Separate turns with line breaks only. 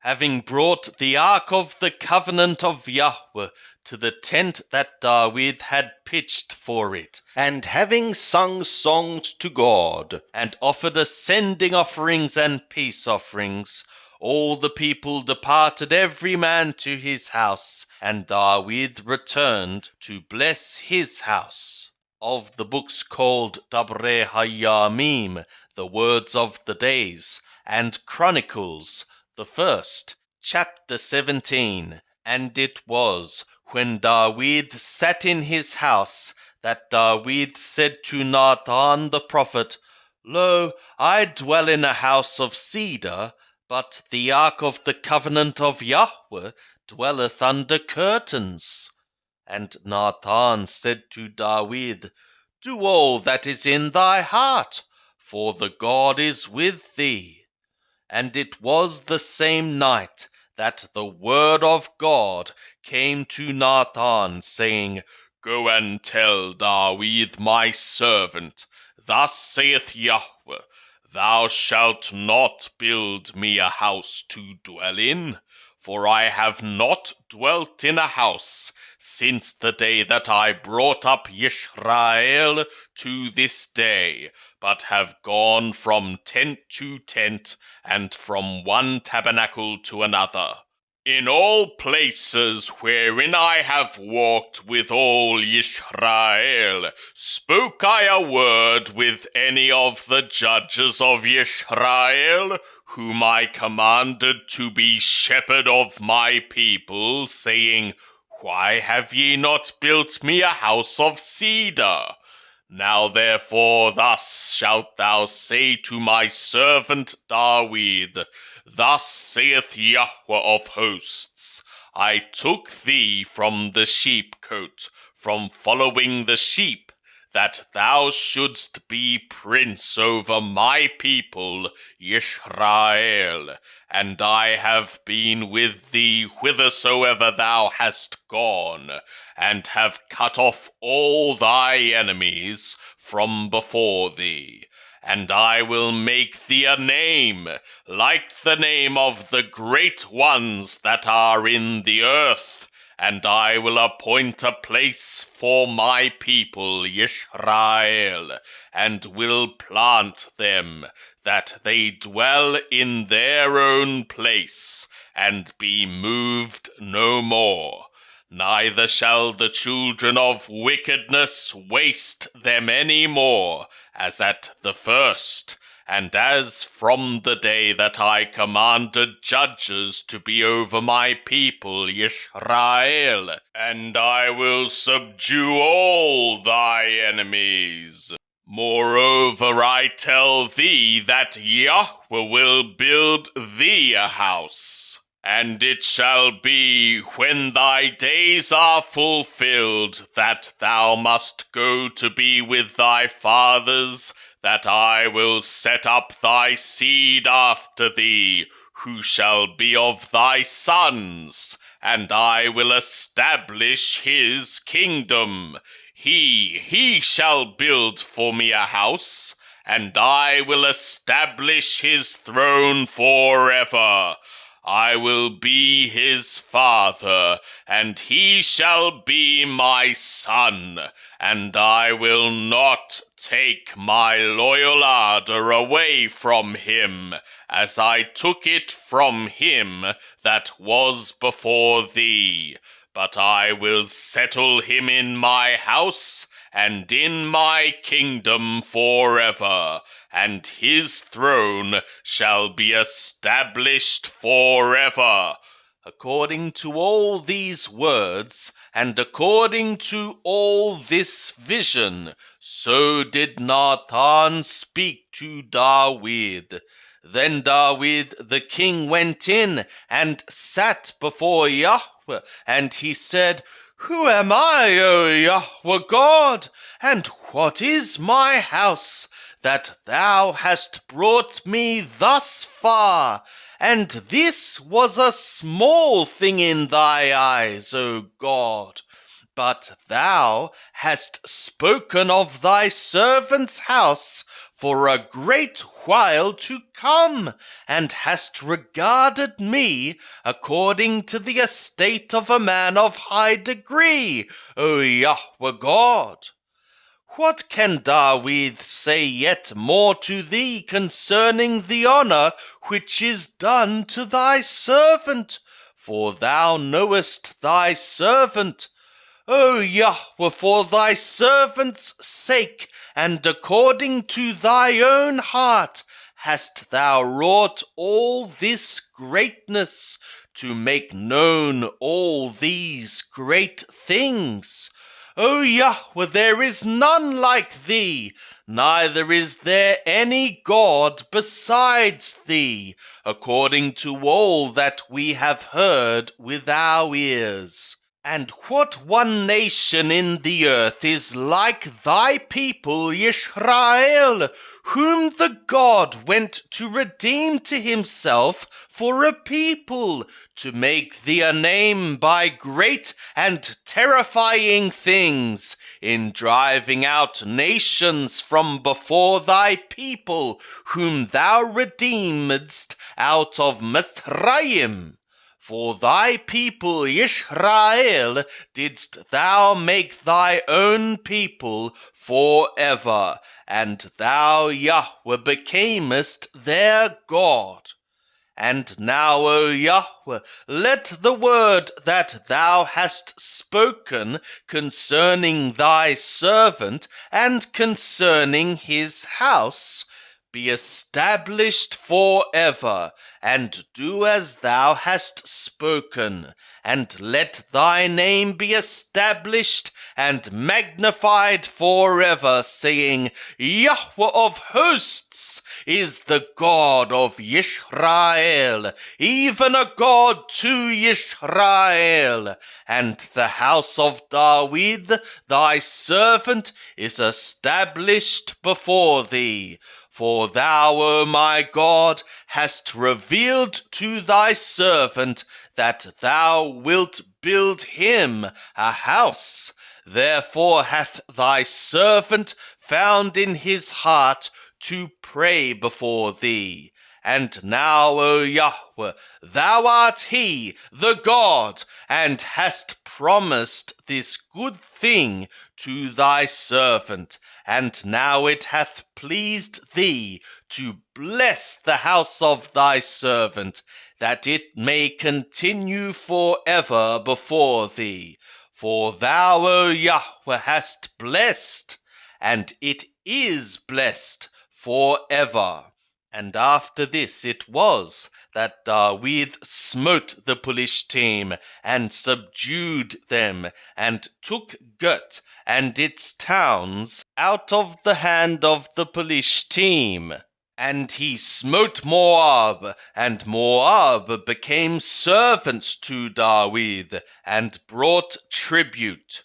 having brought the ark of the covenant of Yahweh to the tent that David had pitched for it, and having sung songs to God, and offered ascending offerings and peace offerings, all the people departed every man to his house, and David returned to bless his house. Of the books called Dabre Hayamim, the words of the days, and Chronicles, the first, chapter 17. And it was, when David sat in his house, that David said to Nathan the prophet, Lo, I dwell in a house of cedar, but the ark of the covenant of Yahweh dwelleth under curtains. And Nathan said to David, Do all that is in thy heart, for the God is with thee. And it was the same night that the word of God came to Nathan, saying, Go and tell David my servant, Thus saith Yahweh, Thou shalt not build me a house to dwell in, for I have not dwelt in a house since the day that I brought up Yisrael to this day, but have gone from tent to tent, and from one tabernacle to another. In all places wherein I have walked with all Yisrael, spoke I a word with any of the judges of Yisrael, whom I commanded to be shepherd of my people, saying, Why have ye not built me a house of cedar? Now therefore thus shalt thou say to my servant David, Thus saith Yahweh of hosts, I took thee from the sheepcote, from following the sheep, that thou shouldst be prince over my people, Yisrael. And I have been with thee whithersoever thou hast gone, and have cut off all thy enemies from before thee. And I will make thee a name, like the name of the great ones that are in the earth, and I will appoint a place for my people Yisrael, and will plant them, that they dwell in their own place, and be moved no more. Neither shall the children of wickedness waste them any more, as at the first, and as from the day that I commanded judges to be over my people Yisrael, and I will subdue all thy enemies. Moreover, I tell thee that Yahweh will build thee a house. And it shall be, when thy days are fulfilled, that thou must go to be with thy fathers, that I will set up thy seed after thee, who shall be of thy sons, and I will establish his kingdom. He shall build for me a house, and I will establish his throne forever. I will be his father, and he shall be my son, and I will not take my loyal ardor away from him, as I took it from him that was before thee. But I will settle him in my house and in my kingdom forever, and his throne shall be established forever. According to all these words, and according to all this vision, so did Nathan speak to David. Then David the king went in and sat before Yahweh, and he said, Who am I, O Yahweh God, and what is my house, that thou hast brought me thus far? And this was a small thing in thy eyes, O God. But thou hast spoken of thy servant's house for a great while to come, and hast regarded me according to the estate of a man of high degree, O Yahweh God. What can Dawid say yet more to thee concerning the honour which is done to thy servant? For thou knowest thy servant. O Yahweh, for thy servant's sake, and according to thy own heart, hast thou wrought all this greatness, to make known all these great things. O Yahweh, there is none like thee, neither is there any God besides thee, according to all that we have heard with our ears. And what one nation in the earth is like thy people Israel, whom the God went to redeem to himself for a people, to make thee a name by great and terrifying things, in driving out nations from before thy people, whom thou redeemedst out of Mithraim. For thy people Israel didst thou make thy own people forever, and thou, Yahweh, becamest their God. And now, O Yahweh, let the word that thou hast spoken concerning thy servant and concerning his house be established forever, and do as thou hast spoken, and let thy name be established and magnified forever, saying, Yahweh of hosts is the God of Israel, even a God to Israel. And the house of David, thy servant, is established before thee. For thou, O my God, hast revealed to thy servant that thou wilt build him a house. Therefore hath thy servant found in his heart to pray before thee. And now, O Yahweh, thou art he, the God, and hast promised this good thing to thy servant. And now it hath pleased thee to bless the house of thy servant, that it may continue forever before thee. For thou, O Yahweh, hast blessed, and it is blessed forever. And after this it was that David smote the Philistine, and subdued them, and took Garth and its towns out of the hand of the Philistine. And he smote Moab, and Moab became servants to David, and brought tribute.